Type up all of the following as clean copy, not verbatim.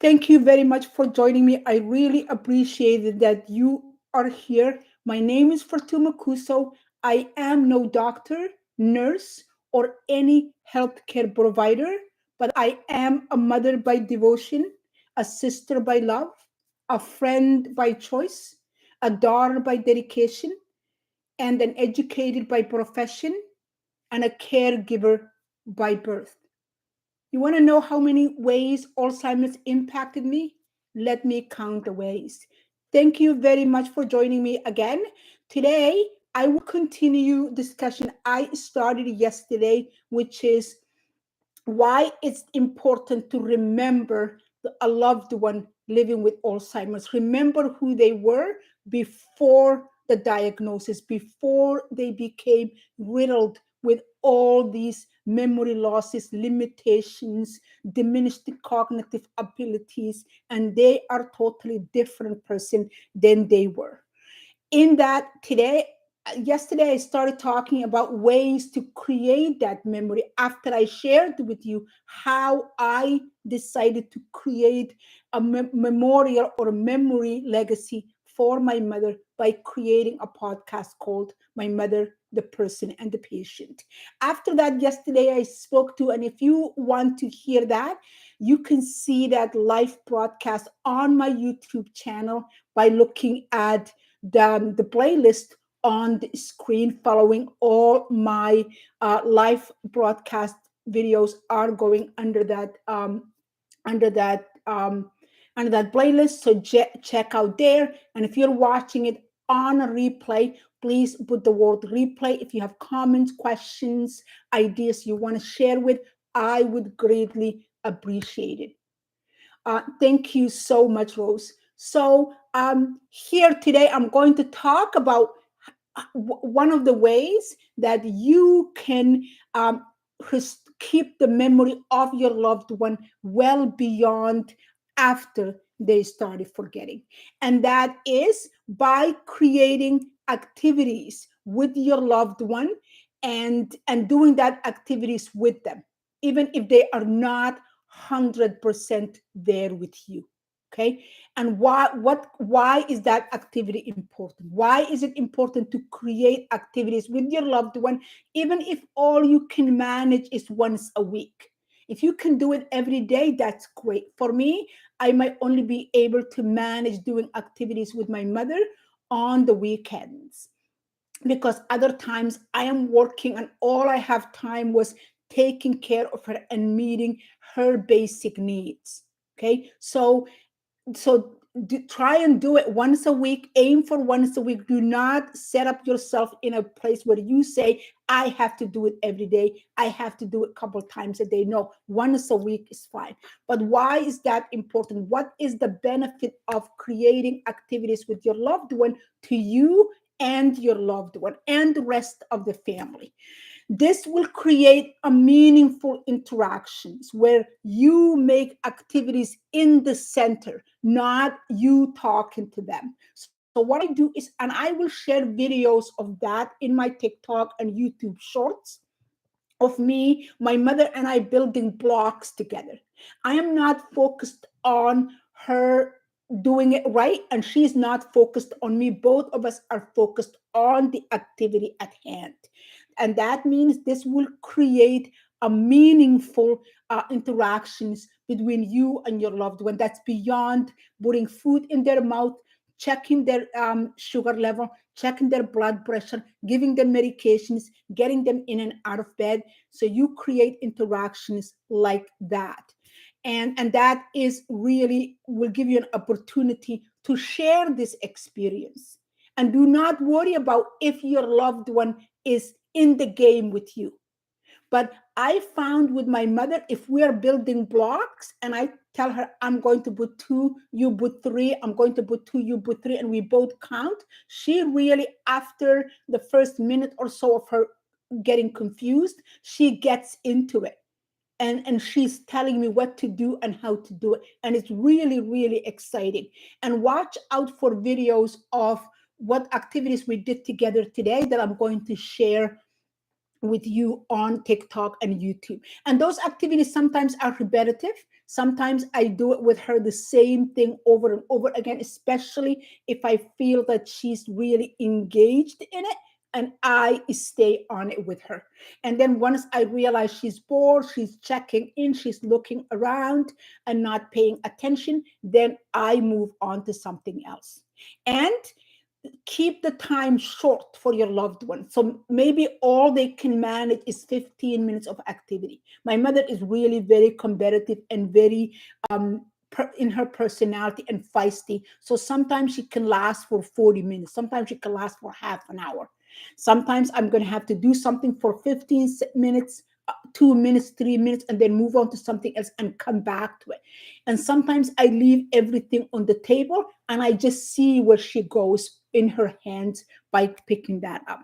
Thank you very much for joining me. I really appreciate it that you are here. My name is Fortuna Kuso. I am no doctor, nurse, or any healthcare provider, but I am a mother by devotion, a sister by love, a friend by choice, a daughter by dedication, and an educated by profession, and a caregiver by birth. You want to know how many ways Alzheimer's impacted me? Let me count the ways. Thank you very much for joining me again. Today, I will continue discussion I started yesterday, which is why it's important to remember a loved one living with Alzheimer's. Remember who they were before the diagnosis, before they became riddled with all these memory losses, limitations, diminished cognitive abilities, and they are totally different person than they were. In that today, yesterday I started talking about ways to create that memory after I shared with you how I decided to create a memorial or a memory legacy for my mother by creating a podcast called My Mother, the Person, and the Patient. After that, yesterday I spoke to, and if you want to hear that, you can see that live broadcast on my YouTube channel by looking at the playlist on the screen. Following all my live broadcast videos are going under that under that playlist, so check out there. And if you're watching it on a replay, please put the word replay. If you have comments, questions, ideas you want to share with, I would greatly appreciate it. Thank you so much, Rose. So here today, I'm going to talk about one of the ways that you can keep the memory of your loved one well beyond after they started forgetting. And that is by creating activities with your loved one and doing that activities with them, even if they are not 100% there with you. Okay. And why is that activity important? Why is it important to create activities with your loved one, even if all you can manage is once a week? If you can do it every day, that's great. For me, I might only be able to manage doing activities with my mother on the weekends, because other times I am working and all I have time was taking care of her and meeting her basic needs. Okay. Try and do it once a week. Aim for once a week. Do not set up yourself in a place where you say, I have to do it every day, I have to do it a couple of times a day. No, once a week is fine. But why is that important? What is the benefit of creating activities with your loved one to you and your loved one and the rest of the family? This will create a meaningful interactions where you make activities in the center, not you talking to them. So what I do is, and I will share videos of that in my TikTok and YouTube shorts of me, my mother, and I building blocks together. I am not focused on her doing it right, and she's not focused on me. Both of us are focused on the activity at hand. And that means this will create a meaningful interactions between you and your loved one that's beyond putting food in their mouth, checking their sugar level, checking their blood pressure, giving them medications, getting them in and out of bed. So you create interactions like that. And that is really will give you an opportunity to share this experience. And do not worry about if your loved one is in the game with you. But I found with my mother, if we are building blocks and I tell her, I'm going to put two, you put three, I'm going to put two, you put three, and we both count, she really, after the first minute or so of her getting confused, she gets into it. And she's telling me what to do and how to do it. And it's really, really exciting. And watch out for videos of what activities we did together today that I'm going to share with you on TikTok and YouTube. And those activities sometimes are repetitive, Sometimes I do it with her, the same thing over and over again, especially if I feel that she's really engaged in it, and I stay on it with her. And then once I realize she's bored, she's checking in, she's looking around and not paying attention, then I move on to something else. And keep the time short for your loved one. So maybe all they can manage is 15 minutes of activity. My mother is really very combative and very in her personality and feisty. So sometimes she can last for 40 minutes. Sometimes she can last for half an hour. Sometimes I'm going to have to do something for 15 minutes, 2 minutes, 3 minutes, and then move on to something else and come back to it. And sometimes I leave everything on the table and I just see where she goes in her hands by picking that up.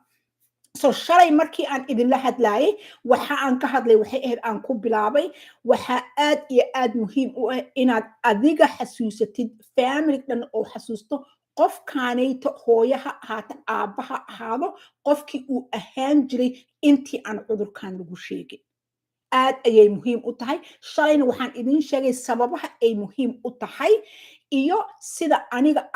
So shalay markii aan idinla hadlaayay, waxa aan ka hadlay waxay ahayd aan ku bilaabay, waxa aad iyo aad muhiim u ah inaad adiga xasuusatid, family dhan oo xasuusto qofkaanayto, hooyo ha ahaato, aabba ha ahaado, qofkii uu ahaan jiray intii aan cudurkan lagu sheegin. aad ayay muhiim u tahay. Shalayna waxaan idin sheegay sababaha ay muhiim u tahay iyo sida aniga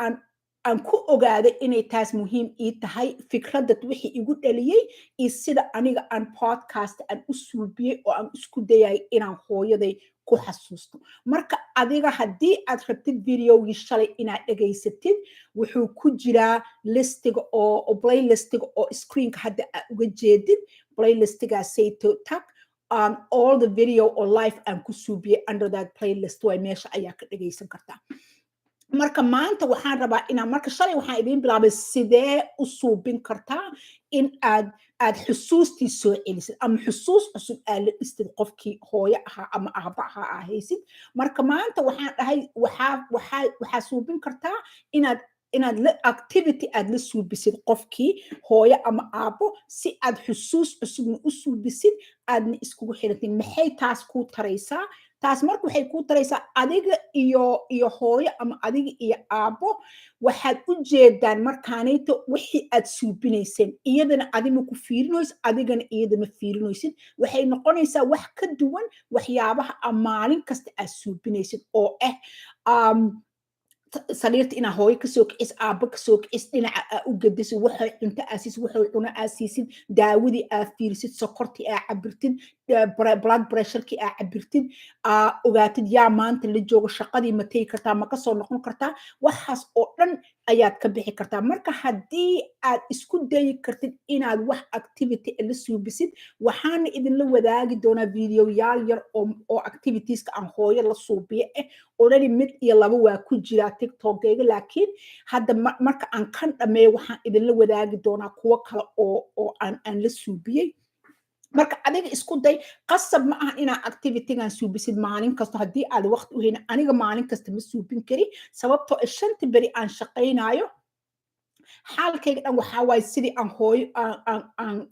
aan ku ogaaday inay taas muhiim ii tahay, fikradda wixii igu dhaliyey iyo sida aniga aan podcast aan u suubiyey oo aan isku dayay inaan hooyaday ku xasuusto. Marka adiga haddii aad rabtid videogii shalay inaad dhegaysatid, wuxuu ku jiraa listiga oo playlistiga oo screenka hadda aad uga jeedid. Playlistigaasayto tag, all the video or live aan ku suubiyey under that playlist way meesha ayaa ka dhegaysan kartaa. Marka maanta waxaan rabaa inaan marka shalay waxaan idiin bilaabay sidee u suubin kartaa in aad xusuustii soo celisid ama xusuus cusub aad la dhistid qofkii hooyo ahaa ama aabba ahaa aa haysid. Marka maanta waxaan dhahay waxaa suubin kartaa inaad activity aad la suubisid qofkii hooyo ama aabbo si aad xusuus cusubna u suubisid aadna iskugu xirantiin. Maxay taas kuu taraysaa? taas marka waxay kuu taraysaa adiga iyo hooyo ama adiga iyo aabbo waxaad u jeedaan markaanayto wixii aad suubinayseen, iyadana adima ku fiirinoysid, adigana iyadama fiirinoysid. waxay noqonaysaa wax ka duwan waxyaabaha maalin kasta aad suubinaysid oo sariirta inaa hooyo kasoo kicis, aabba kasoo kicis, dhinaca aa u gedisid, waxay cunto aasiisid, waxay cuno aasiisid, daawadii aa fiirisid, sokortii aa cabirtid, blood pressurekii aa cabirtid, ogaatid yaa maanta la joogo, shaqadii ma tegi kartaa, ma kasoo noqon kartaa. waxaas oo dhan ayaad ka bixi kartaa. Marka haddii aad isku dayi kartid inaad wax activity la suubisid, waxaana idinla wadaagi doonaa videoyaal yar oo activitieska aan hooyo la suubiyo already mid iyo laba waa ku jiraa tiktokeyga, laakiin hadda marka aan kan dhameeyo waxaan idinla wadaagi doonaa kuwo kale oo aan la suubiyey. marka adiga isku day, qasab ma aha inaa activitygan suubisid maalin kasta haddii aad waqti u haynin. aniga maalin kasta ma suubin kari sababtoo shanta beri aan shaqaynayo. xaalkayga dhan waxaa waaye sidii aan hooyo aan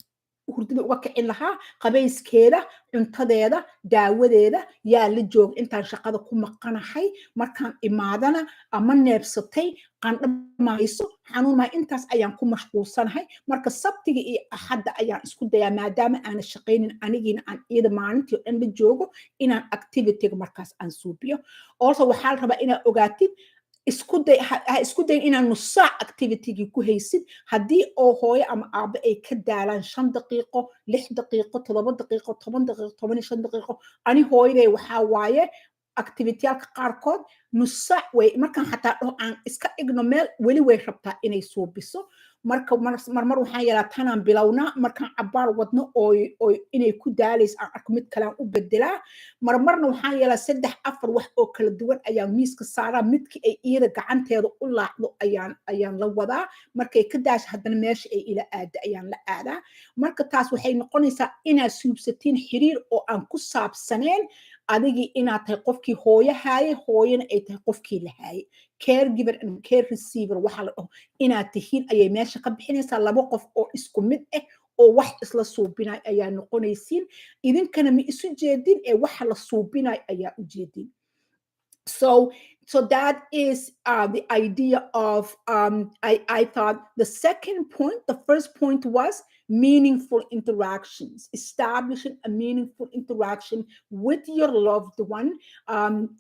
hurdada uga kicin lahaa, qabayskeeda, cuntadeeda, daawadeeda yaa la jooga intaan shaqada ku maqanahay. markaan imaadana ama neebsatay, qandho mahayso, xanuun mahay, intaas ayaan ku mashquulsanahay. marka sabtiga iyo axadda ayaan isku dayaa maadaama aana shaqaynin anigiina aan iyada maalintii oo dhan la joogo inaan activityga markaas aan suubiyo. also waxaa la rabaa inaad ogaatid isku day inaan nus saac activitygii ku haysid. haddii oo hooyo ama aabbo ay ka daalaan 5 daqiiqo, 6 daqiiqo, 7 daqiiqo, 10 daqiiqo, 15 daqiiqo, ani hooyaday waxaa waaye activityaalka qaarkood nus saac way markaan xataa dhaho aan iska dhigno meel weli way rabtaa inay suubiso. marka marmar waxaan yeelaa tanaan bilownaa, markaan cabaar wadno oo inay ku daalayso aan arko mid kalean u bedelaa. marmarna waxaan yeelaa 3-4 wax oo kala duwan ayaan miiska saaraa, midkii ay iyada gacanteeda u laacdo ayaan la wadaa. markay ka daasho haddana meesha ay ila aada ayaan la aadaa. marka taas waxay noqonaysaa inaad suubsatiin xiriir oo aan ku saabsaneen adigii inaad tahay qofkii hooyo haaye, hooyana ay tahay qofkii la haaye. caregiver and care receiver waxaa la dhaho inaad tihiin ayay meesha ka bixinaysaa. 2 qof oo isku mid oo wax isla suubinay ayaa noqonaysiin. idinkana ma isu jeedin waxa la suubinay ayaa u jeedin. So that is the idea of I thought the second point. The first point was meaningful interactions, establishing a meaningful interaction with your loved one.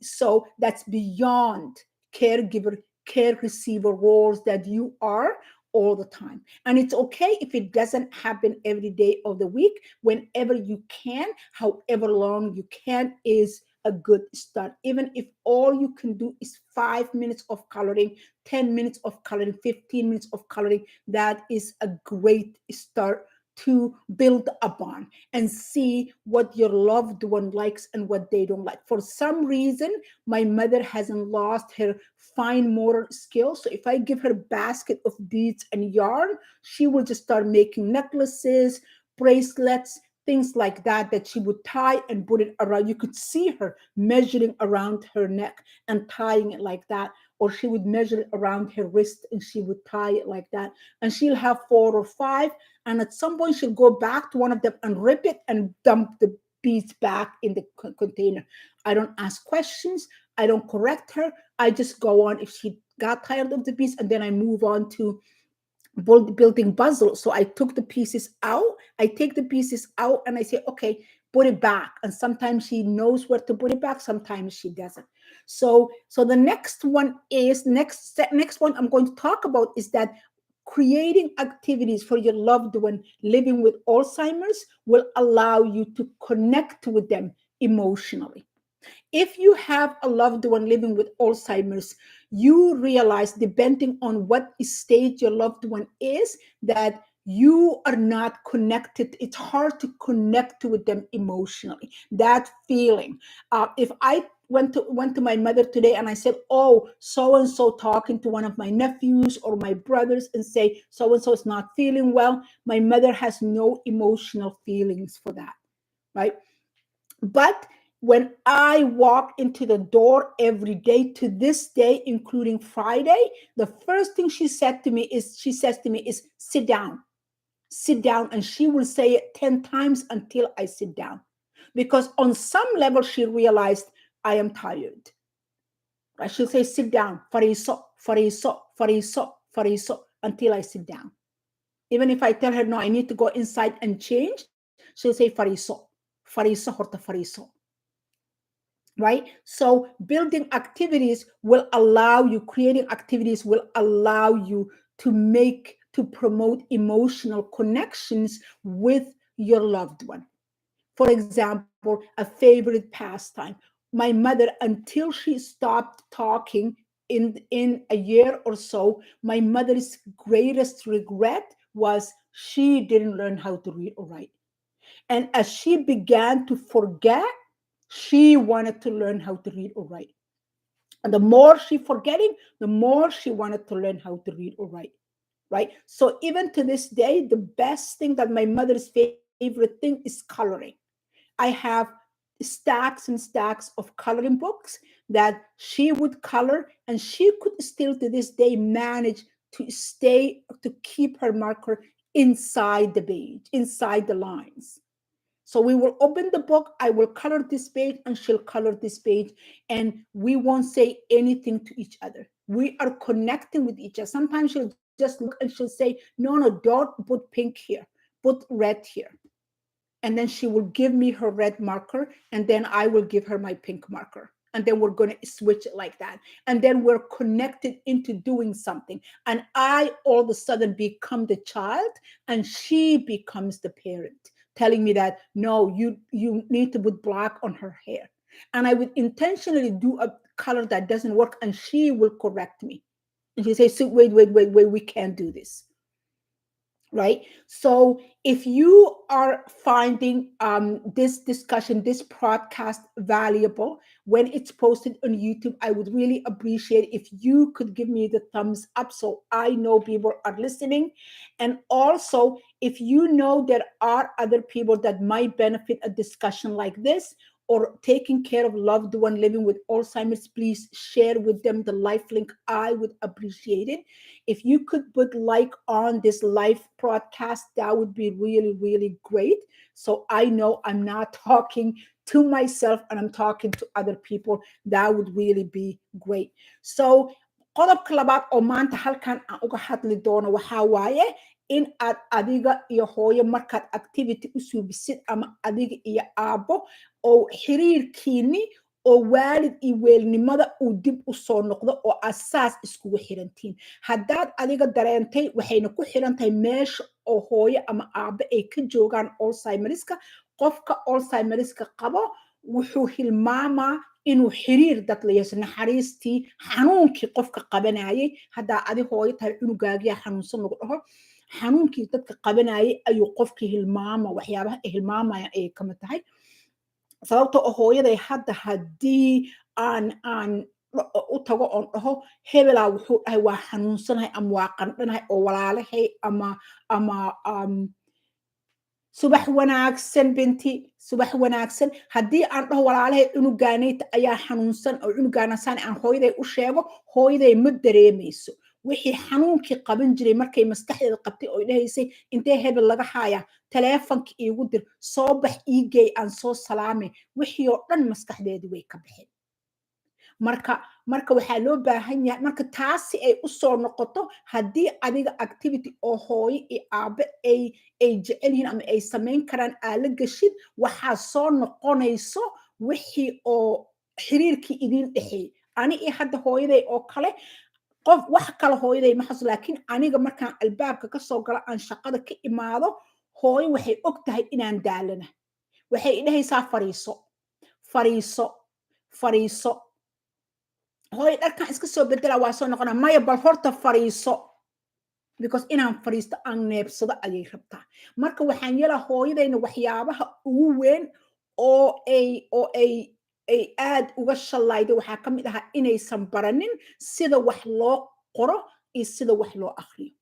So that's beyond caregiver, care receiver roles that you are all the time. And it's okay if it doesn't happen every day of the week. Whenever you can, however long you can, is a good start. Even if all you can do is 5 minutes of coloring, 10 minutes of coloring, 15 minutes of coloring, that is a great start to build upon and see what your loved one likes and what they don't like. For some reason, my mother hasn't lost her fine motor skills. So if I give her a basket of beads and yarn, she will just start making necklaces, bracelets, things like that, that she would tie and put it around. You could see her measuring around her neck and tying it like that. Or she would measure it around her wrist and she would tie it like that. And she'll have 4 or 5. And at some point, she'll go back to one of them and rip it and dump the beads back in the container. I don't ask questions. I don't correct her. I just go on if she got tired of the beads, and then I move on to building puzzle. So I took the pieces out. I take the pieces out and I say, okay, put it back. And sometimes she knows where to put it back. Sometimes she doesn't. So the next one is next one I'm going to talk about is that creating activities for your loved one living with Alzheimer's will allow you to connect with them emotionally. If you have a loved one living with Alzheimer's, you realize, depending on what stage your loved one is, that you are not connected. It's hard to connect with them emotionally. That feeling. If I went to my mother today and I said, "Oh, so and so talking to one of my nephews or my brothers," and say, "So and so is not feeling well," my mother has no emotional feelings for that, right? But when I walk into the door every day to this day, including Friday, the first thing she says to me is, sit down. And she will say it 10 times until I sit down. Because on some level, she realized I am tired. Right? She'll say, sit down, fariso, fariso, fariso, fariso, until I sit down. Even if I tell her, no, I need to go inside and change, she'll say, fariso, fariso, horta fariso. Right? So building activities will allow you, creating activities will allow you to promote emotional connections with your loved one. For example, a favorite pastime. My mother, until she stopped talking in a year or so, my mother's greatest regret was she didn't learn how to read or write. And as she began to forget, she wanted to learn how to read or write. And the more she forgetting, the more she wanted to learn how to read or write. Right? So even to this day, the best thing, that my mother's favorite thing, is coloring. I have stacks and stacks of coloring books that she would color, and she could still to this day manage to keep her marker inside the page, inside the lines. So we will open the book, I will color this page, and she'll color this page, and we won't say anything to each other. We are connecting with each other. Sometimes she'll just look and she'll say, no, no, don't put pink here, put red here. And then she will give me her red marker, and then I will give her my pink marker. And then we're going to switch it like that. And then we're connected into doing something. And I all of a sudden become the child, and she becomes the parent, telling me that, no, you need to put black on her hair. And I would intentionally do a color that doesn't work, and she will correct me. And she says, so wait, we can't do this. Right? So if you are finding this discussion, this podcast valuable when it's posted on YouTube, I would really appreciate if you could give me the thumbs up so I know people are listening. And also, if you know there are other people that might benefit a discussion like this, or taking care of loved one living with Alzheimer's, please share with them the life link. I would appreciate it. If you could put like on this live broadcast, that would be really, really great. So I know I'm not talking to myself and I'm talking to other people. That would really be great. So qodobka labaad oo maanta halkan aan uga hadli doono waxaa waaye in aad adiga iyo hooyo markaad activity u suubisid ama adiga iyo aabbo oo xiriirkiini oo waalid iyo weelnimada uu dib u soo noqdo oo asaas iskugu xirantiin haddaad adiga dareentay waxayna ku xiran tahay meesha oo hooyo ama aabbe ay ka joogaan alzheimerska qofka alzheimerska qabo wuxuu hilmaamaa inuu xiriir dad la yeesho naxariistii xanuunkii qofka qabanayay haddaa adi hooyo tahay cunugaagiya xanuunsan lagu dhaho xanuunkii dadka qabanayay ayuu qofkii hilmaama waxyaabaha ay hilmaamayaan ayay kamid tahay sababta oo hooyaday hadda haddii aan u tago oon dhaho hebelaa wuxuu dhahay waa xanuunsanahay ama waa qandhanahay oo walaalahay ama subax wanaagsan binti subax wanaagsan haddii aan dhaho walaalahay cunugaanayta ayaa xanuunsan oo cunugaanasaan aan hooyaday u sheego hooyaday ma dareemayso wixii xanuunkii qaban jiray markay maskaxdeeda qabtay oo dhahaysay intee hebel laga haayaa taleefanka iigu dir soo bax iigeey aan soo salaamay wixii oo dhan maskaxdeedii way ka baxeen marka waxaa loo baahan yahay marka taasi ay u soo noqoto haddii adiga activity oo hooyo iyo aabe ay jecel yihiin ama ay samayn karaan aala gashid waxaa soo noqonayso wixii oo xiriirkii idin dhexeeyey ani iyo hadda hooyaday oo kale qof wax kale hooyaday ma xasu laakiin aniga markaan albaabka ka soo galo aan shaqada ka imaado hooyo waxay og tahay inaan daalana waxay idhahaysaa fariiso hooyo dharkan iska soo bedela waa soo noqona maya bal horta fariiso because inaan fariisto aan neebsado ayay rabtaa marka waxaan yeelaa hooyadayna waxyaabaha ugu weyn oo ay aad uga shalaydo waxaa ka mid ahaa inaysan baranin sida wax loo qoro iyo sida wax loo akhriyo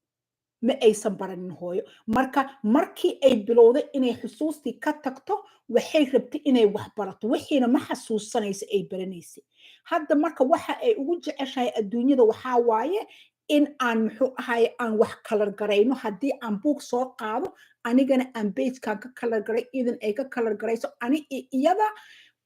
ma aysan baranin hooyo marka markii ay bilowday inay xusuustii ka tagto waxay rabtay inay wax barato wixiina ma xasuusanaysa ay baranaysay hadda marka waxa ay ugu jeceshahay adduunyada waxaa waaye in aan muxuu ahaye aan wax kalar garayno haddii aan buug soo qaado anigana aan beejkan ka kalar garay idan ay ka kalar garayso ani iyada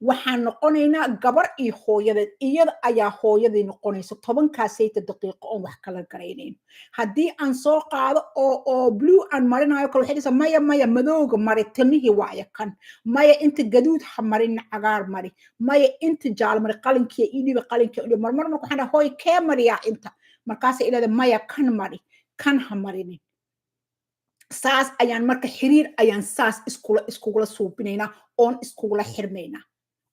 waxaan noqonaynaa gabar iyo hooyadeed iyada ayaa hooyadii noqonayso 10 daqiiqo oon wax kala garaynayno haddii aan soo qaado oo blue aan marinayo kale waxay dhahaysaa maya madowga mari timihii waaya kan maya inta gaduud ha marin cagaar mari maya inta jaal mari qalinkiya idhiba qalinkiya idhiba marmarna waxaan dhahay hooy kee mariyaa inta markaasay ilaaday maya kan mari kan ha marinin saas ayaan marka xiriir ayaan saas iskugula suubinaynaa oon iskugula xirmaynaa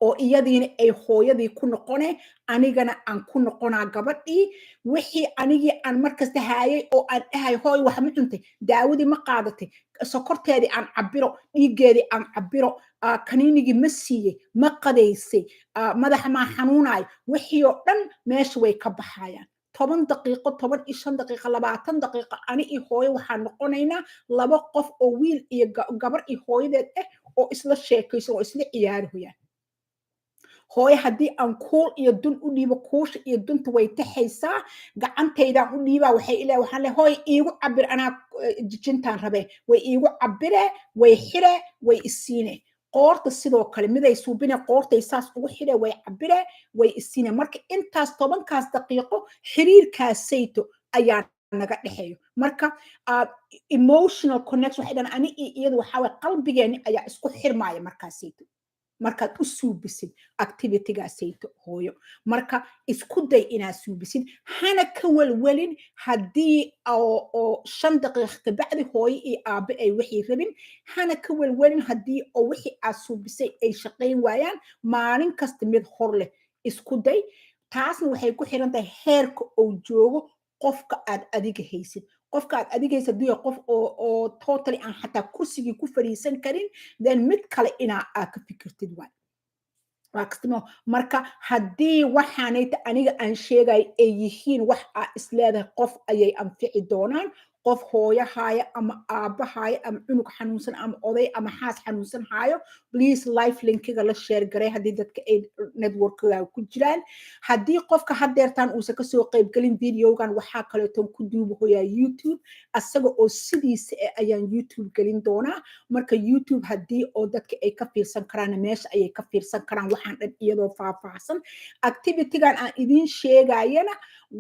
oo iyadiina ay hooyadii ku noqone anigana aan ku noqonaa gabadhii wixii anigii aan markasta haayay oo aan dhahay hooy wax ma cuntay daawadii ma qaadatay sokorteedii aan cabiro dhiiggeedii aan cabiro kaniinigii ma siiyey ma qadaysay madaxa maa xanuunayo wixii oo dhan meesha way ka baxayaan 10 daqiiqo 15 daqiiqo 20 daqiiqo ani iyo hooyo waxaan noqonaynaa laba qof oo wiil iyo gabar iyo hooyadeed ah oo isla sheekaysan oo isla ciyaarayaan hooyo haddii aan kuul iyo dun u dhiibo kuusha iyo dunta way taxaysaa gacantaydaan u dhiibaa waxay ilaa waxaan leeyahay hooyo iigu cabir anaa jijintaan rabee way iigu cabire way xire way isiine qoorta sidoo kale miday suubine qoortay saas ugu xire way cabire way isiine marka intaas 10 daqiiqo xiriirkaasayto ayaa naga dhexeeyo marka emotional connection waxay dhan ani iyadu waxaa waye qalbigeeni ayaa isku xirmaaya markaasayto markaad u suubisid activitygaasayto hooyo marka isku day inaad suubisid hana ka welwelin haddii oo 5 daqiiq kabacdi hooyo iyo aabe ay wixii rabin hana ka welwelin haddii oo wixii aad suubisay ay shaqayn waayaan maalin kasta mid hor leh isku day taasna waxay ku xiran tahay heerka uu joogo qofka aad adiga haysid qofka aad adiga haysid diyo qof oo totally aan xataa kursigii ku fariisan karin then mid kale inaa aad ka fikirtid waa marka haddii waxaanayta aniga aan sheegay ay yihiin wax aa isleedahay qof ayay anfici doonaan qof hooyahaaya ama aabahaaya ama cunug xanuunsan ama oday ama xaas xanuunsan haayo please life linkiga la share garay haddii dadka ay networkiga ku jiraan haddii qofka hadeertaan uusan kasoo qaybgelin videogan waxaa kaleeton ku duuba hooyaa youtube asaga oo sidiisa ayaan youtube gelin doonaa marka youtube haddii oo dadka ay ka fiirsan karaan meesha ayay ka fiirsan karaan waxaan dhan iyadoo faahfaahsan activitygan aan idiin sheegayana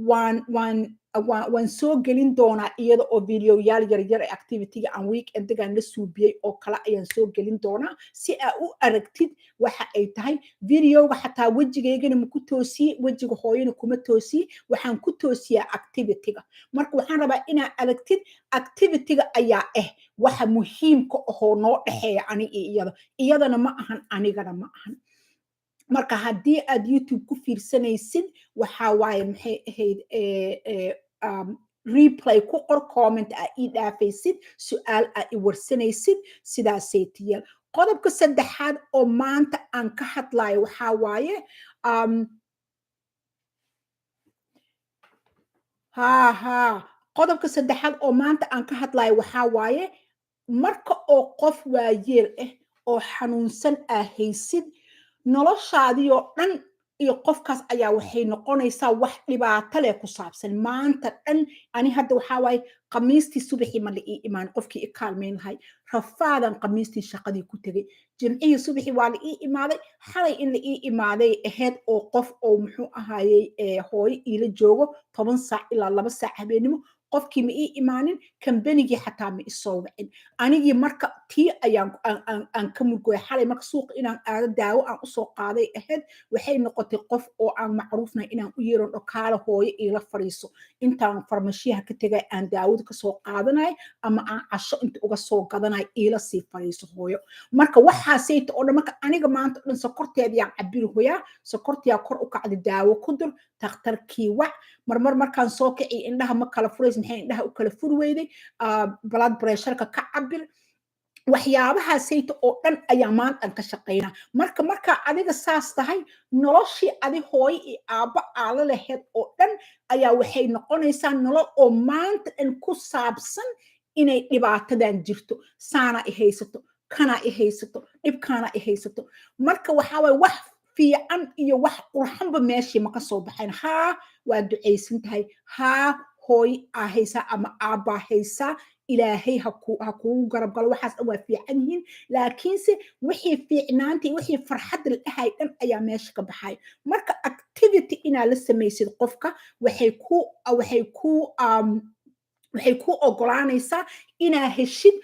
waan waan soo gelin doonaa iyada oo videoyaal yaryar ee activityga aan weekendigan la suubiyey oo kale ayaan soo gelin doonaa si aa u aragtid waxa ay tahay videoga xataa wejigaygana maku toosiye wejiga hooyana kuma toosiye waxaan ku toosiyaa activityga marka waxaan rabaa inaa aragtid activityga ayaa waxa muhiimka ahoo noo dhexeeya ani iyo iyadana ma ahan anigana ma ahan marka haddii aad youtube ku fiirsanaysid waxaa waaye maxay ahayd replay ku qor comment aa ii dhaafaysid su-aal aa i warsanaysid sidaasay tiyeel qodobka saddexaad oo maanta aan ka hadlayo waxaa waaye qodobka saddexaad oo maanta aan ka hadlayo waxaa waaye marka oo qof waayeel oo xanuunsan aa haysid noloshaadii oo dhan iyo qofkaas ayaa waxay noqonaysaa wax dhibaato leh ku saabsan maanta dhan ani hadda waxaa waaye khamiistii subaxii ma la ii imaan qofkii i kaalmayn lahay rafaadan khamiistii shaqadii ku tegey jimcihii subaxii waa la ii imaaday xalay in la ii imaaday ahayd oo qof oo muxuu ahaayey hooyo iila joogo 10 saac ilaa 2 saac habeenimo qofkii ma ii imaanin kambanigii xataa ma isoo wacin anigii marka tii ayaan ka murgoya xalay marka suuqa inaan aado daawo aan usoo qaaday ahayd waxay noqotay qof oo aan macruufnahay inaan u yeeron dhokaala hooyo iila fadhiiso intaan farmashiyaha ka tegay aan daawada kasoo qaadanay ama aan casho inta uga soo gadanay iila sii fadhiiso hooyo marka waxaasayta oo dhan marka aniga maanta dhan sokorteediyaan cabiri hoyaa sokortiyaa kor u kacda daawo ku dur takhtarkii wac marmar markaan soo kiciy indhaha ma kala furays maxay indhaha u kala furi weyday blood pressureka ka cabir waxyaabahaasayta oo dhan ayaa maantan ka shaqaynaa markaa adiga saas tahay noloshii adi hooyo iyo aabba aala laheyd oo dhan ayaa waxay noqonaysaa nolol oo maanta dhan ku saabsan inay dhibaatadan jirto saana i haysato kana i haysato dhibkaana i haysato marka waxaa waye wax fiican iyo wax qurxanba meeshii maka soo baxayn waa ducaysan tahay hooy aa haysaa ama aabbaa haysaa ilaahay ha kugu garab galo waxaas dhan waa fiican yihiin laakiinse wixii fiicnaanta iyo wixii farxadda la dhahay dhan ayaa meesha ka baxay marka activity inaa la samaysid qofka waxay ku ogolaanaysaa inaa heshid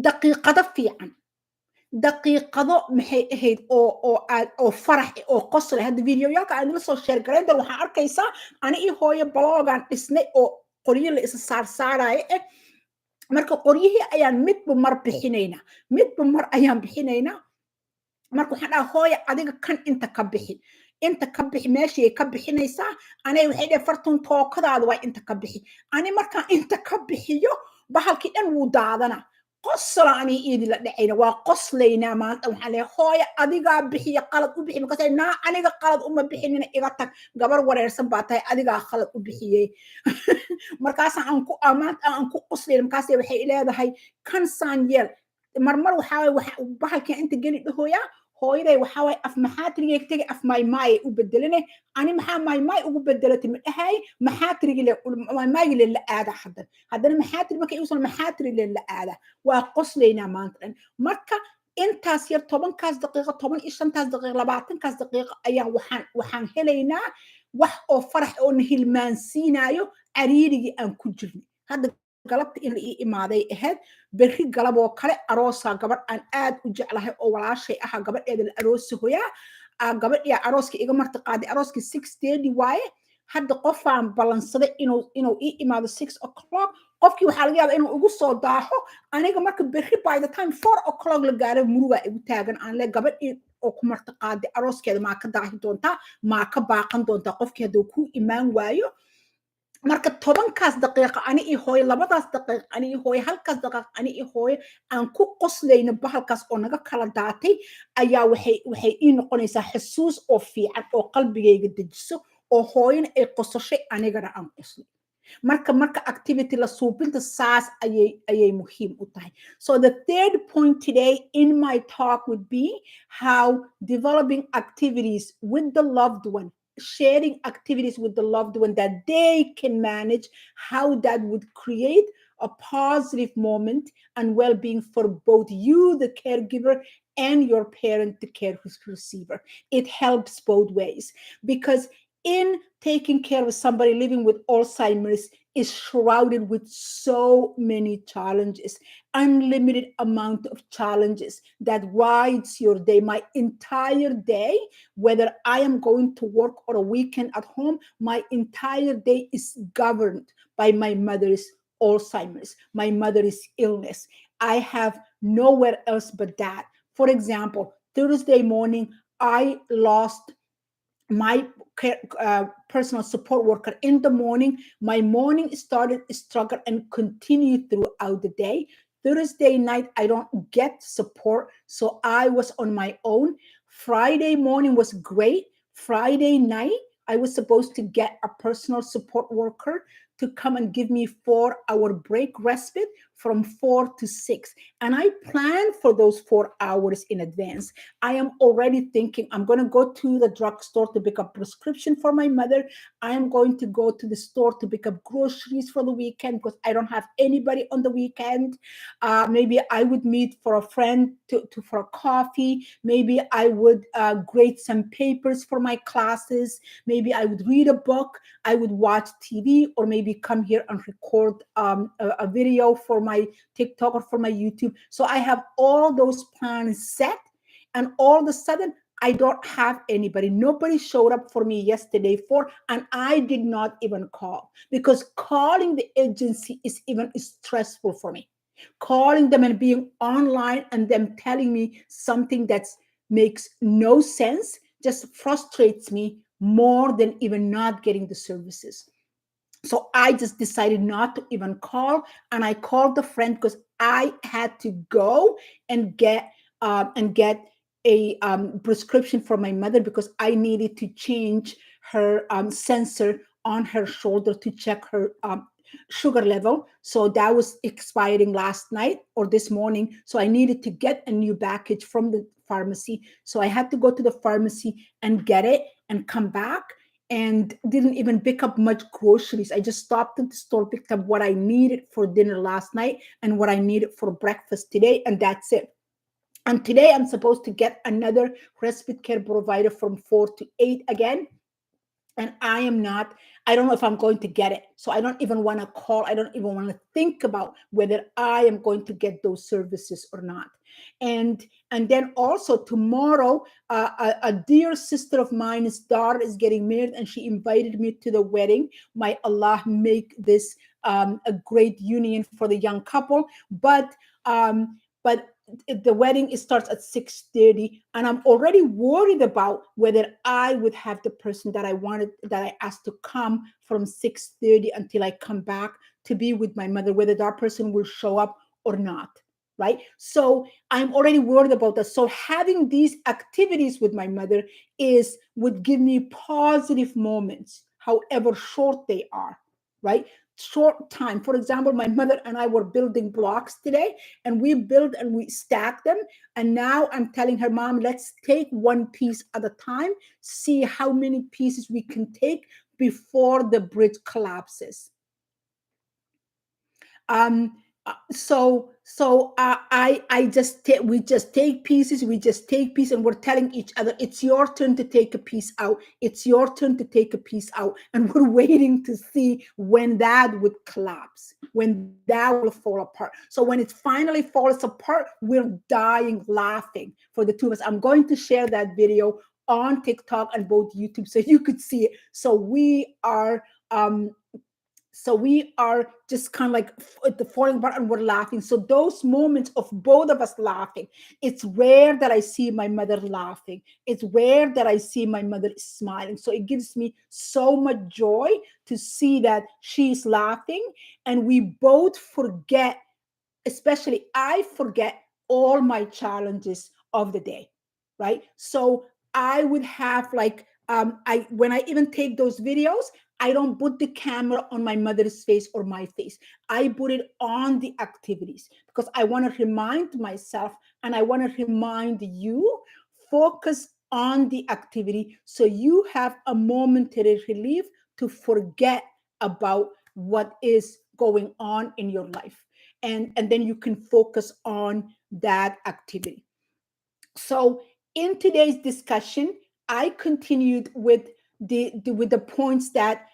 daqiiqado fiican daqiiqado maxay ahayd oo farax oo qosle hadda videoyaalka aan la soo sheer garayn dar waxaan arkaysaa ani iyo hooyo blogan dhisnay oo qoryo la isa saarsaaraayo marka qoryihii ayaan midba mar bixinaynaa marka waxaan dhaha hooyo adiga kan inta ka bixi meeshii ka bixinaysaa anay waxay dhahay fartun tookadaada waa inta ka bixi ani markaan inta ka bixiyo bahalkii dhan wuu daadana qosla ani idila dhacayna waa qoslaynaa maanta waxaan leeyahay hooyo adigaa bixiya qalad u bixi markaas naa aniga qalad uma bixinina iga tag gabar wareersan baa tahay adigaa qalad u bixiyey markaas aan ku qoslayn markaas waxay leedahay kan saan yeel marmar waxaa bahalkii inta geli dhahooyaa hooyaday waxaa waay af maxaatirigay tegi af maymaay u bedelane ani maxaa maymaay ugu bedelatay ma dhahay maxaatirigile la aada haddana maxaatir markay igu soo maxaatirigile la aada waa qoslaynaa maanta dhan marka intaas yar 10kaas daqiiqo 15kaas daqiiqo 20kaas daqiiqo ayaan waxaan helaynaa wax oo farax oo na hilmaansiinayo cariirigii aan ku jirnay hadda galabta in la ii imaaday ahayd berri galaboo kale aroosaa gabadh aan aad u jeclahay oo walaashay ahaa gabadheeda la aroosi hoyaa gabadhiyaa arooska iga marti qaaday arooskii 6:30 waaye hadda qofaan ballansaday inuu ii imaado 6 o'clock qofkii waxaa laga yaabaa inuu igu soo daaxo aniga marka berri by the time 4 o'clock la gaaro murugaa igu taagan aan le gabadhii oo ku marti qaaday arooskeeda maa ka daahi doontaa maa ka baaqan doontaa qofkii hadduu ku imaan waayo marka 10kaas daqiiqo ani iyo hooyo 2daas daqiiqo ani iyo hooyo 1kaas daqiiqo ani iyo hooyo aan ku qoslayno bahalkaas oo naga kala daatay ayaa waxay ii noqonaysaa xusuus oo fiican oo qalbigayga dejiso oo hooyana ay qosashay anigana aan qoslay marka activity la suubinta saas ayay muhiim u tahay so the third point today in my talk would be how developing activities with the loved one sharing activities with the loved one that they can manage, how that would create a positive moment and well-being for both you, the caregiver, and your parent, the care receiver. It helps both ways because in taking care of somebody living with Alzheimer's is shrouded with so many challenges, unlimited amount of challenges that rides your day, my entire day, whether I am going to work or a weekend at home, my entire day is governed by my mother's Alzheimer's, my mother's illness. I have nowhere else but that. For example, Thursday morning, I lost my personal support worker in the morning. My morning started struggle and continued throughout the day. Thursday night, I don't get support, so I was on my own. Friday morning was great. Friday night, I was supposed to get a personal support worker to come and give me 4 hour break respite from 4 to 6. And I planned for those 4 hours in advance. I am already thinking I'm going to go to the drugstore to pick up prescription for my mother. I am going to go to the store to pick up groceries for the weekend because I don't have anybody on the weekend. Maybe I would meet for a friend for a coffee. Maybe I would grade some papers for my classes. Maybe I would read a book. I would watch TV, or maybe come here and record a video for my TikTok or for my YouTube. So I have all those plans set, and all of a sudden I don't have anybody. Nobody showed up for me yesterday and I did not even call, because calling the agency is even stressful for me. Calling them and being online and them telling me something that makes no sense just frustrates me more than even not getting the services. So I just decided not to even call, and I called the friend because I had to go and get a prescription for my mother, because I needed to change her sensor on her shoulder to check her sugar level. So that was expiring last night or this morning. So I needed to get a new package from the pharmacy. So I had to go to the pharmacy and get it and come back, and didn't even pick up much groceries. I just stopped at the store, picked up what I needed for dinner last night and what I needed for breakfast today, and that's it. And today I'm supposed to get another respite care provider from 4 to 8 again, and I don't know if I'm going to get it. So I don't even want to call. I don't even want to think about whether I am going to get those services or not. And then also tomorrow, a dear sister of mine's daughter is getting married, and she invited me to the wedding. May Allah make this a great union for the young couple. But the wedding starts at 6:30, and I'm already worried about whether I would have the person that I asked to come from 6:30 until I come back to be with my mother, whether that person will show up or not. Right. So I'm already worried about that. So having these activities with my mother would give me positive moments, however short they are. Right. Short time. For example, my mother and I were building blocks today, and we build and we stack them. And now I'm telling her, Mom, let's take one piece at a time, see how many pieces we can take before the bridge collapses. um I just we just take pieces, and we're telling each other, it's your turn to take a piece out, it's your turn to take a piece out, and we're waiting to see when that would collapse, when that will fall apart. So when it finally falls apart, we're dying laughing for the two of us. I'm going to share that video on TikTok and both YouTube so you could see it. So we are just kind of like at the falling apart, and we're laughing. So those moments of both of us laughing, it's rare that I see my mother laughing. It's rare that I see my mother smiling. So it gives me so much joy to see that she's laughing, and we both forget, especially I forget all my challenges of the day, right? So I would have like I when I even take those videos, I don't put the camera on my mother's face or my face. I put it on the activities, because I want to remind myself, and I want to remind you, focus on the activity so you have a momentary relief to forget about what is going on in your life, and then you can focus on that activity. So in today's discussion, I continued with with the points that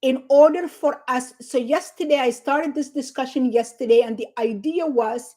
in order for us, so yesterday I started this discussion yesterday, and the idea was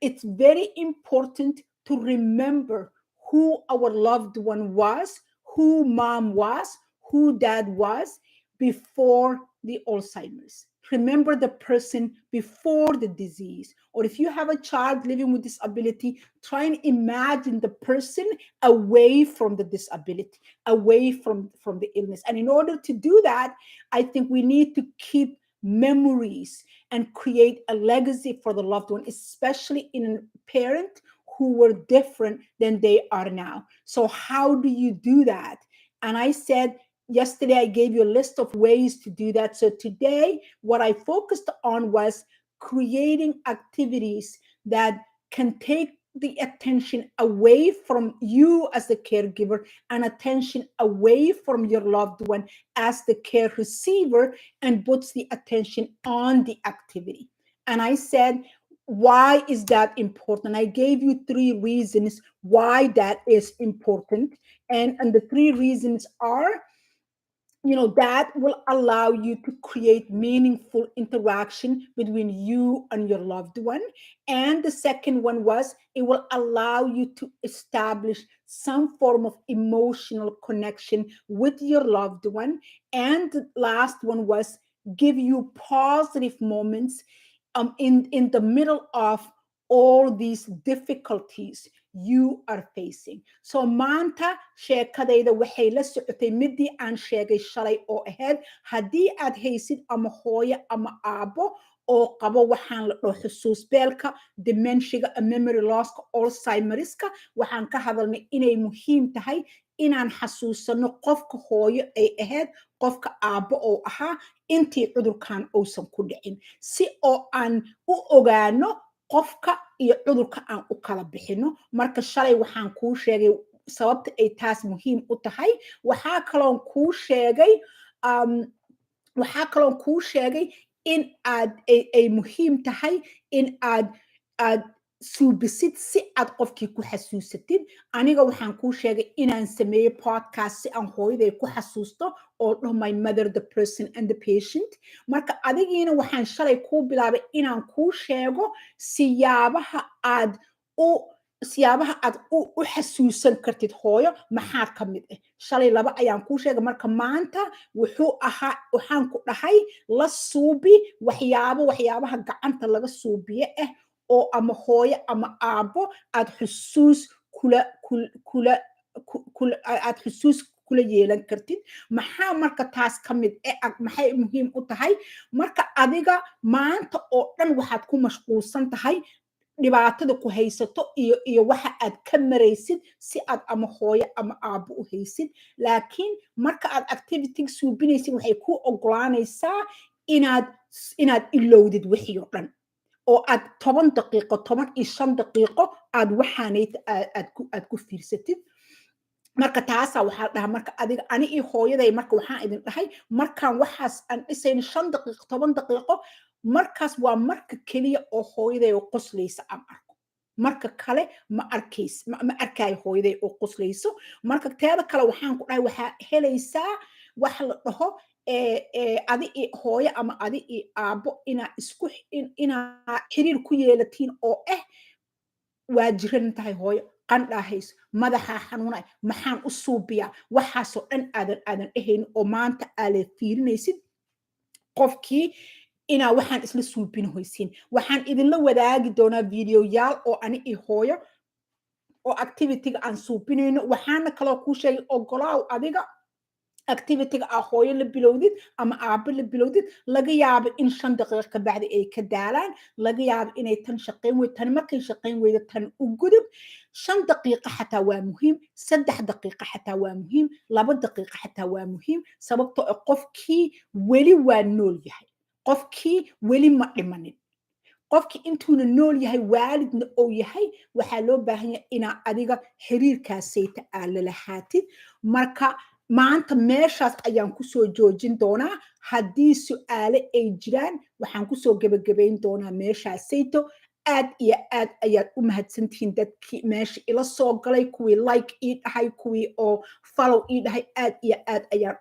it's very important to remember who our loved one was, who mom was, who dad was before the Alzheimer's. Remember the person before the disease. Or if you have a child living with disability, try and imagine the person away from the disability, away from the illness. And in order to do that, I think we need to keep memories and create a legacy for the loved one, especially in a parent who were different than they are now. So, how do you do that? And I said, yesterday I gave you a list of ways to do that. So, today, what I focused on was creating activities that can take the attention away from you as the caregiver and attention away from your loved one as the care receiver, and puts the attention on the activity. And I said, why is that important? I gave you 3 reasons why that is important. And the 3 reasons are, that will allow you to create meaningful interaction between you and your loved one. And the second one was, it will allow you to establish some form of emotional connection with your loved one. And the last one was, give you positive moments in the middle of all these difficulties you are facing. So maanta sheekadayda waxay la socotay midii aan sheegay shalay oo ahayd, haddii aad haysid ama hooyo ama aabo oo qabo waxaan la dhaho xusuus beelka, dementiaga, memory losska, Alzheimerska, waxaan ka hadalnay inay muhiim tahay inaan xasuusano qofka hooyo ay ahayd, qofka aabo oo ahaa intii cudurkan uusan ku dhicin, si oo aan u ogaano qofka iyo cudurka aan u kala bixino. Marka shalay waxaan kuu sheegay sababta ay taas muhiim u tahay. Waxaa kaloon kuu sheegay in ay muhiim tahay in aad suubisid si aad qofkii ku xasuusatid. Aniga waxaan kuu sheegay inaan sameeyo podcast si aan hooyaday ku xasuusto oo dhaho my mother, the person and the patient. Marka adigiina waxaan shalay kuu bilaabay inaan kuu sheego siyaabaha aad u xasuusan kartid hooyo maxaa ka mid ah. Shalay 2 ayaan kuu sheegay. Marka maanta waxaan ku dhahay la suubi waxyaabaha gacanta laga suubiye ah oo ama hooyo ama aabo aad xusuus kula yeelan kartid. Maxaa marka taas ka mid maxay muhiim u tahay? Marka adiga maanta oo dhan waxaad ku mashquulsan tahay dhibaatada ku haysato iyo waxa aad ka maraysid si aad ama hooyo ama aabo u haysid. Laakiin marka aad activity suubinaysid waxay ku ogolaanaysaa inaad ilowdid wixii oo dhan, oo aad 10 daqiiqo 15 daqiiqo aad waxaanayd aad ku fiirsatid. Marka taasa waxaa dhahaa, marka adiga ani iyo hooyaday marka waxaan idin dhahay, markaan waxaas aan dhisayn 5 daqiiqo 10 daqiiqo, markaas waa marka keliya oo hooyaday oo qoslaysa aan arko. Marka kale ma arkaayo hooyaday oo qoslayso. Marka teeda kale waxaan ku dhahay, waxaa helaysaa wax la dhaho adi iyo hooyo ama adi iyo aabo inaa xiriir ku yeelatiin oo waa jiran tahay hooyo, qandhaa hayso, madaxaa xanuunay, maxaan u suubiyaa, waxaasoo dhan aadan dhehaynin oo maanta aala fiirinaysid qofkii inaa waxaan isla suubinohaysiin. Waxaan idinla wadaagi doonaa videoyaal oo ani iyo hooyo oo activityga aan suubinayno. Waxaana kaloo kuu sheegay, ogolaaw adiga activityga aa hooyo la bilowdid ama aabo la bilowdid, laga yaabo in 5 daqiiqo ka bacdi ay ka daalaan, laga yaabo inay tan shaqayn weydo, tan markay shaqayn weydo tan u gudub. 5 daqiiqo xataa waa muhiim, 3 daqiiqo xataa waa muhiim, 2 daqiiqo xataa waa muhiim, sababtoo ah qofkii weli waa nool yahay, qofkii weli ma dhimanin. qofkii intuuna nool yahay, waalidna oo yahay, waxaa loo baahan yahay inaa adiga xiriirkaasayta aa lalahaatid. Marka maanta meeshaas ayaan kusoo joojin doonaa. Haddii su'aale ay jiraan waxaan kusoo gebagabayn doonaa meeshaasayto. aad iyo aad ayaad u mahadsantihiin dadkii meesha ila soo galay, kuwii like ii dhahay, kuwii oo follow ii dhahay, aad iyo aad ayaad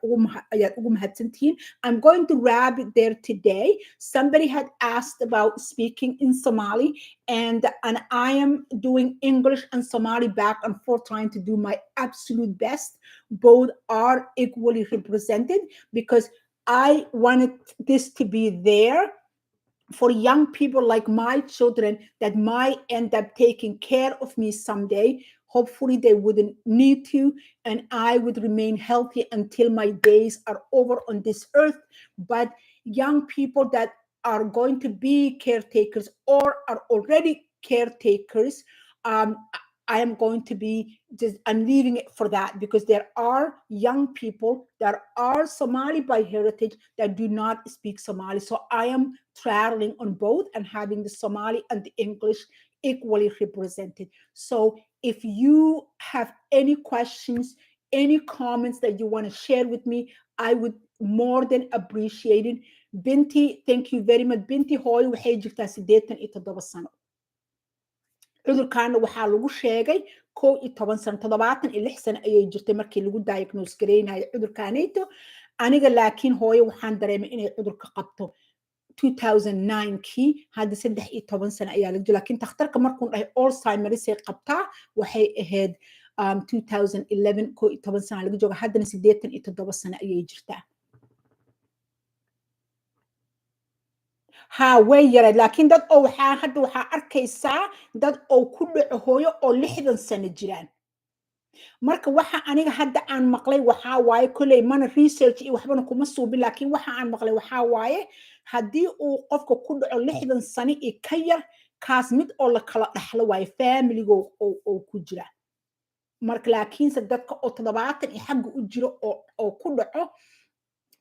ugu mahadsantihiin. I'm going to wrap it there today. Somebody had asked about speaking in Somali, and I am doing English and Somali back and forth, trying to do my absolute best. Both are equally represented because I wanted this to be there for young people like my children that might end up taking care of me someday. Hopefully, they wouldn't need to, and I would remain healthy until my days are over on this earth. But young people that are going to be caretakers or are already caretakers, um, I am going to be just, I'm leaving it for that because there are young people that are Somali by heritage that do not speak Somali. So I am traveling on both and having the Somali and the English equally represented. So if you have any questions, any comments that you want to share with me, I would more than appreciate it. Binti, thank you very much. Binti hooyo waxay jirtaa 87 sano. cudurkaana waxaa lagu sheegay 11 sano, 76 sano ayay jirtay markii lagu diagnose gareynayo cudurkaanayto. Aniga laakiin hooyo waxaan dareemay inay cudurka qabto 2009kii, hadda 13 sano ayaa lagu jira. Laakiin takhtarka markuu dhahay Alzheimersay qabtaa, waxay ahayd 2011, 11 sano lagu jooga, haddana 87 sano ayay jirtaa. ها way yarayd, laakiin dad oo hadda waxaa arkaysaa dad oo ku dhaco hooyo oo 60 sano jiraan. Marka waxa aniga hadda aan maqlay waxaa waaye, kolley mana research iyo waxbana kuma suubin, laakiin waxa aan maqlay waxaa waaye haddii uu qofka ku dhaco 60 sano iyo ka yar, kaas mid oo la kala dhaxlo waaye, familigo oo ku jira. Marka laakiinse dadka oo 70 iyo xagga u jiro oo ku dhaco,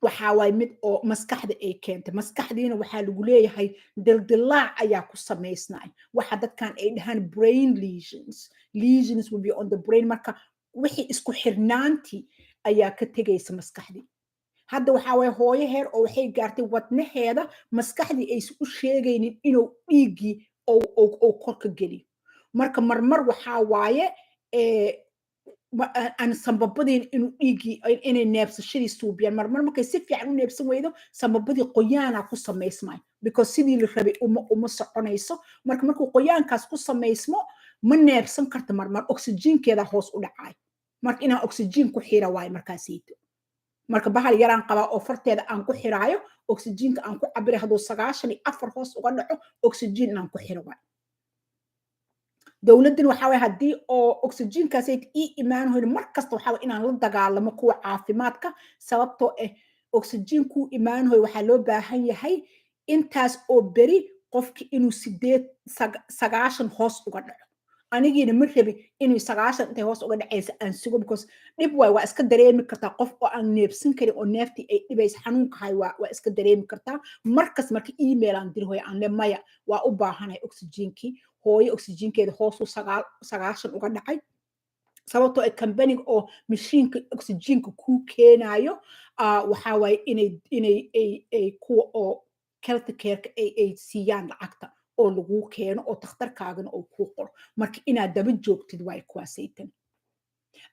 waxaa waaye mid oo maskaxda ay keentay. Maskaxdiina waxaa lagu leeyahay dildilaac ayaa ku samaysnay. Waxa dadkan ay dhahaan brain lesions will be on the brain. Marka wixii isku xirnaantii ayaa ka tegaysa maskaxdii. Hadda waxaa waaye hooyo heer oo waxay gaartay wadnaheeda maskaxdii aysan u sheegaynin inuu dhiiggii oo korka geliyo. Marka marmar waxaa waaye aan sambabadeen inuu dhiiggii inay neebsashadii suubiyaan. Marmar markay si fiican u neebsan weydo, sambabadii qoyaana ku samaysmay because sidii la rabay uma soconayso. Marka markuu qoyaankaas ku samaysmo, ma neebsan karto. marmar oxygenkeeda hoos u dhacay. Marka inaan oxygen ku xira waaye markaasiito. marka bahal yaraan qabaa oo farteeda aan ku xiraayo, oxygenka aan ku cabiray hadduu 94 hoos uga dhaco, oxygen aan ku xiro waaye. dowladdan waxaa waaye haddii oo oxygenkaasay ii imaan hoyn, mar kasta waxaa waaye inaan la dagaalamo kuwa caafimaadka, sababtoo oxygenkuu imaan hoy waxaa loo baahan yahay intaas oo beri qofki inuu 90 hoos uga dhaco. anigiina ma rabi inuu 90 intay hoos uga dhacaysa aan sugo, because dhib waay, waa iska dareemi kartaa qof oo aan neebsan karin oo neeftii ay dhibaysa, xanuunka hay waa iska dareemi kartaa. markas marka email aan diri hoy aan le maya waa u baahanay oxygenkii. hooyo oxygenkeeda hoos u 90 uga dhacay, sababtoo kambaniga oo mashiinka oxygenka kuu keenayo waxaa waaye inay kuwa oo health careka ay siiyaan lacagta oo laguu keeno oo takhtarkaagana oo kuu qoro. marka inaad daba joogtid waaye kuwaasaytan.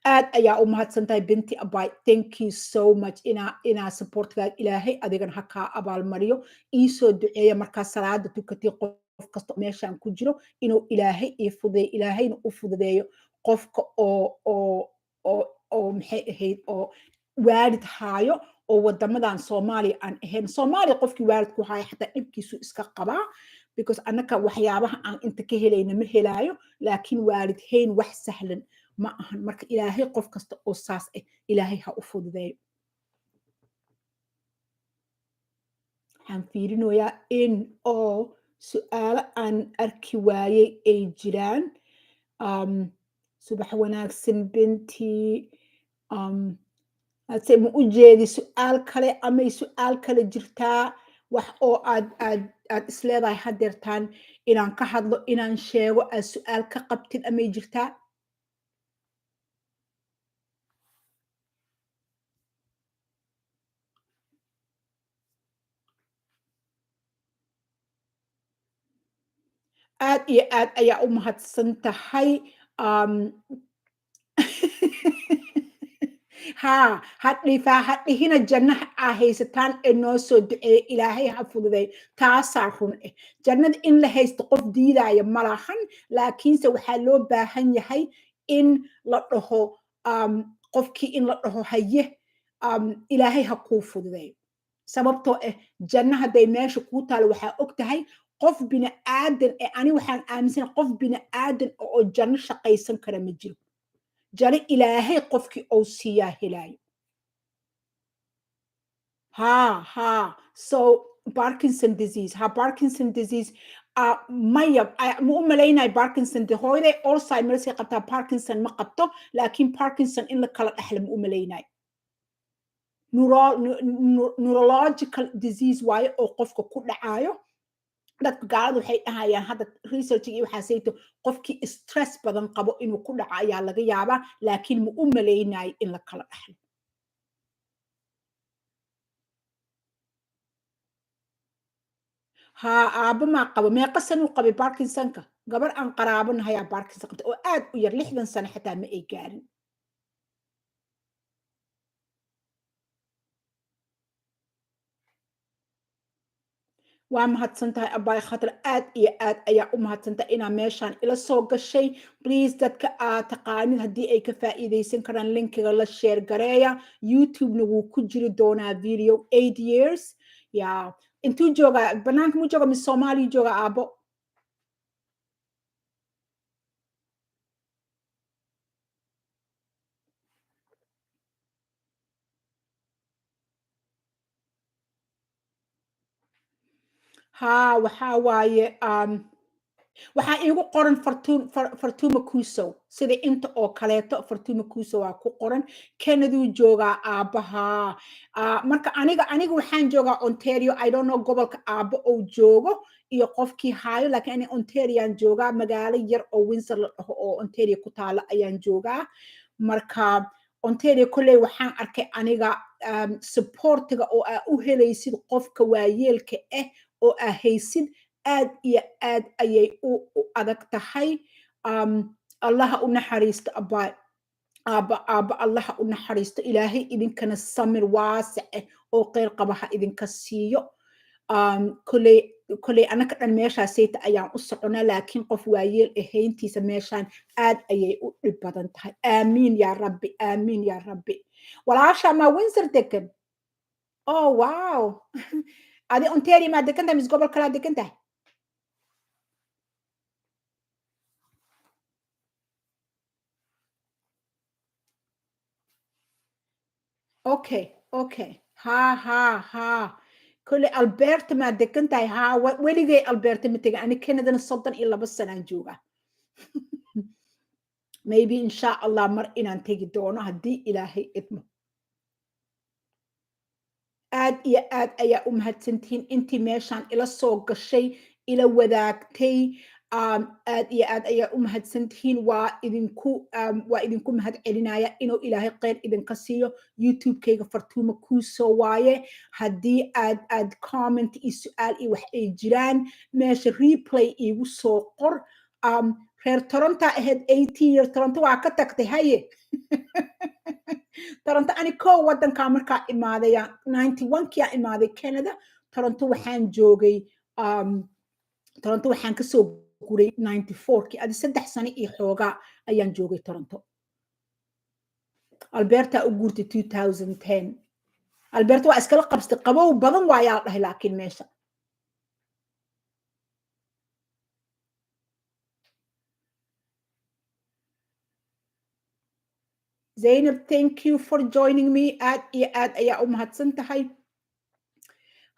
aad ayaa u mahadsantahay binti abay, thank you so much inaa supportgaad ilaahay adigana ha kaa abaalmariyo. iisoo duceeya markaa salaada tukatay qof kasta meeshaan ku jiro inuu ilaahay ii fududeeyo, ilaahayna u fududeeyo qofka oo maxay ahayd oo waalid haayo oo wadamadan Soomaaliya aan ahayn. Soomaaliya qofkii waalid ku haayo xataa dhibkiisu iska qabaa, because annaka waxyaabaha aan inta ka helayna ma helaayo, laakiin waalid hayn wax sahlan ma ahan. marka ilaahay qof kasta oo saas ilaahay ha u fududeeyo. waxaan fiirinoyaa in oo su'aalo aan arki waayey ay jiraan. subax wanaagsan binti. hadse ma u jeedi su'aal kale amay su'aal kale jirtaa, wax oo aad isleedahay hadeertaan inaan ka hadlo, inaan sheego, aad su'aal ka qabtid amay jirtaa? aad iyo aad ayaa u mahadsan tahay. um, hadhihina jannaha aa haysataan ee noo soo duceeye ilaahay ha fududay. Taasaa run eh. Jannada in la haysto qof diidaya malahan, laakiinse waxaa loo baahan yahay in la dhaho, qofkii in la dhaho haye, ilaahay ha kuu fududay. Sababtoo ah janna hadday meesha kuu taalo waxaa og tahay qof bini aadan ee, ani waxaan aaminsana qof bini aadan oo janno shaqaysan kara ma jiro. Janno ilaahay qofkii ou siiyaa helaayo. So Parkinson disease, Parkinson disease, maya ma u malaynayo Parkinson hooyaday Alzheimer say qabtaa, Parkinson ma qabto, laakiin Parkinson in la kala dhaxlo ma u malaynayo. Neurological disease waaye oo qofka ku dhacaayo. dadka gaalada waxay dhahayaan hadda research iyo waxaa sayto qofkii stress badan qabo inuu ku dhaco ayaa laga yaabaa, laakiin ma u malaynayo in la kala dhaxlo. aabba maa qabo. meeqa sano uu qabay Parkinsonka? gabar aan qaraabanahayaa Parkinson qabta oo aad u yar, 60 sano xitaa ma ay gaarin. waa mahadsan tahay abaay khatar, aad iyo aad ayaa u mahadsantahay inaa meeshaan ila soo gashay. Please dadka aad taqaanid haddii ay ka faa'iidaysan karaan linkiga la share gareeya. YouTube-na wuu ku jiri doonaa video 8 years. intuu joogaa banaanka mu jooga mise Soomaaliya jooga aabo? waxaa waaye waxaa iigu qoran Fartuma Kuso, sida inta oo kaleeto Fartuma Kuso waa ku qoran. Canaduu joogaa aabbaha. marka aniga waxaan joogaa Ontario. I don't know gobolka aabbo ou joogo iyo qofkii haayo, laakiin ani Ontarian joogaa, magaalo yar oo Windsor la dhaho oo Ontario ku taala ayaan joogaa. marka Ontario kolley waxaan arkay aniga supportiga oo aa u helaysid qofka waayeelka ah oo aa haysid aad iyo aad ayay u adag tahay. allaha u naxariisto aabba allaha u naxariisto. ilaahay idinkana samir waasic ah oo kheyr qaba ha idinka siiyo. kolley anaka dhan meeshaasayta ayaan u soconaa, laakiin qof waayeel ahayntiisa meeshaan aad ayay u dhib badan tahay. aamiin yaa rabbi, aamiin yaa rabbi. walaasha maa Windsor degan? oh wow. adi Ontario maa degan tahay mise gobol kalaa degan tahay? okay kolley Alberta maa degan tahay? weligay Alberta ma tegin ani. Canadana 32 sanaan joogaa. maybe insha allah mar inaan tegi doono haddii ilaahay idmo. aad iyo aad ayaa u mahadsantihiin intii meeshaan ila soo gashay, ila wadaagtay. aad iyo aad ayaa u mahadsantihiin. waa idinku mahad celinaya inuu ilaahay kheyr idinka siiyo. YouTube-kayga Fartuma Kuso waaye. haddii aad comment iyo su-aal iyo wax ay jiraan, meesha replay iigu soo qor. reer Toronto ahayd 18 years, Toronto waa ka tagtay haye. Toronto ani kow wadankaa markaa imaadaya 91-kia imaaday Canada. Toronto waxaan joogay Toronto waxaan kasoo guray 94-kii. adi 3 sano iyo xoogaa ayaan joogay Toronto. Alberta u guurtay 2010. Alberta waa iskala qabstay, qabow badan waayaa dhahay laakiin meesha. Zainab, thank you for joining me. aad iyo aad ayaa u mahadsan tahay.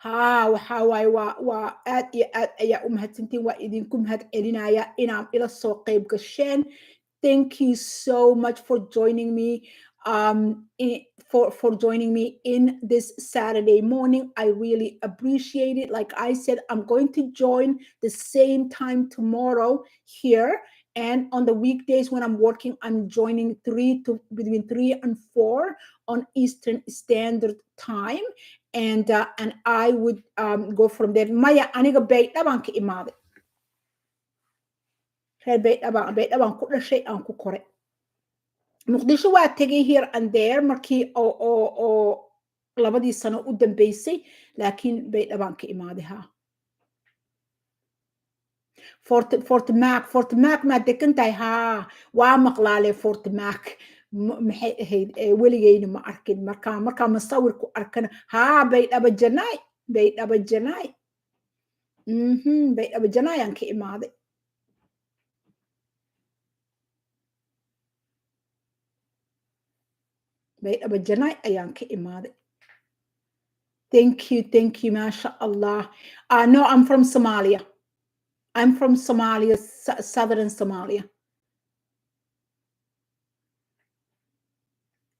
waxaa waaye waa aad iyo aad ayaa u mahadsantihiin. waa idinku mahad celinaya inaad ila soo qayb gasheen. thank you so much for joining me. For joining me in this Saturday morning. I really appreciate it. Like I said, I'm going to join the same time tomorrow here. And on the weekdays when I'm working, I'm joining between 3 and 4 on Eastern Standard Time. And I would go from there. Maya aniga bay dhabanka imaade. reer baydhabaan ku dhashay aan ku koray muqdisho waa tegay here and there markii oo labadii sano u dambeysay laakiin baydhabaan ka imaaday haa fortmac maa degan tahay haa waa maqlaale fortmac maxay ahayd weligeyna ma arkin markaa masawirku arkana haa baydhaba janaay baydhaba janaay baydhaba janaay aan ka imaaday baydhaba janaay ayaan ka imaaday thank you masha allah no I'm from Somalia I'm from Somalia, southern Somalia.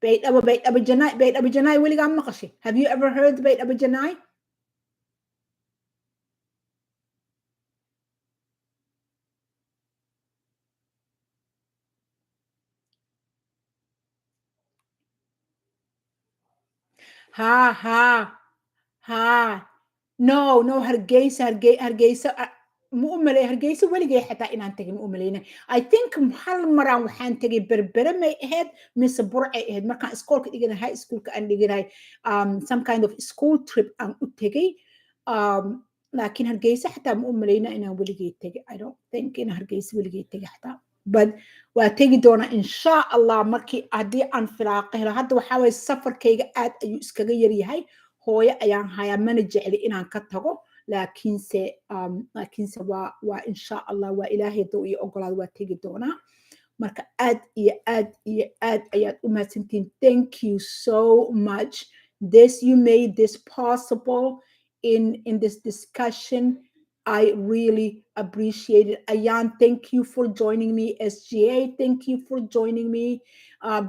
Beit Abu Janai, weligaa maqashay? Have you ever heard Beit Abu Janai? Ha. No, Hargeysa. Ma u malay Hargeysa weligay xataa inaan tagay ma u malayna I think hal maraan waxaan tagay berbere may ahayd mise burcay ahayd markaan iskoolka dhiganahay high schoolka aan dhiganahay some kind of school trip aan u tagay laakiin Hargeysa xataa ma u malayna inaan weligay tagay I don't think in Hargeysa weligay tagay xataa but waa tegi doonaa insha Allah markii haddii aan filaaqa helo hadda waxaa waye safarkayga aad ayuu iskaga yaryahay hooyo ayaan hayaa mana jecli inaan ka tago laakiinse waa insha Allah waa ilaahay doo iyo ogolaad waa tegi doonaa marka aad ayaad u mahadsantihiin thank you so much you made this possible in this discussion I really appreciate it. Ayan, thank you for joining me. SGA, thank you for joining me.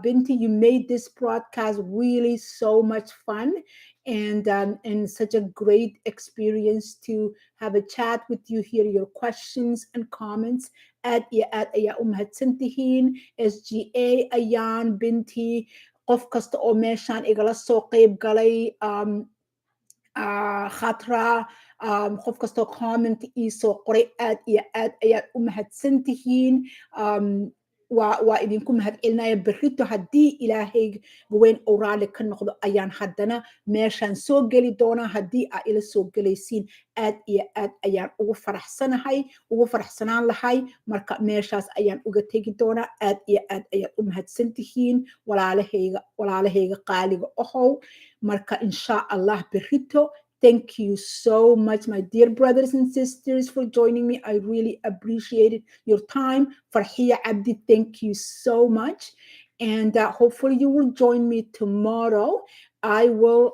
Binti, you made this broadcast really so much fun and such a great experience to have a chat with you, hear your questions and comments. At umahadsantihiin SGA, Ayan, Binti, qof kasta oo meeshaan igala soo qayb galay khatra qof kastoo comment iisoo qoray aad ayaad u mahadsantihiin waa idinku mahad celinaya berrito haddii ilaahay weyn oo raali ka noqdo ayaan haddana meeshaan soo geli doonaa haddii aa ila soo gelaysiin aad ayaan ugu faraxsanaan lahay marka meeshaas ayaan uga tegi doonaa aad ayaad u mahadsantihiin walaalahayga qaaliga ahow marka insha Allah berrito thank you so much my dear brothers and sisters for joining me I really appreciated your time Farhiya Abdi thank you so much and hopefully you will join me tomorrow I will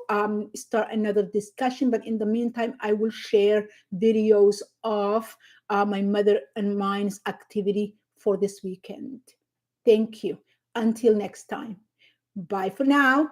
start another discussion but in the meantime I will share videos of my mother and mine's activity for this weekend thank you until next time bye for now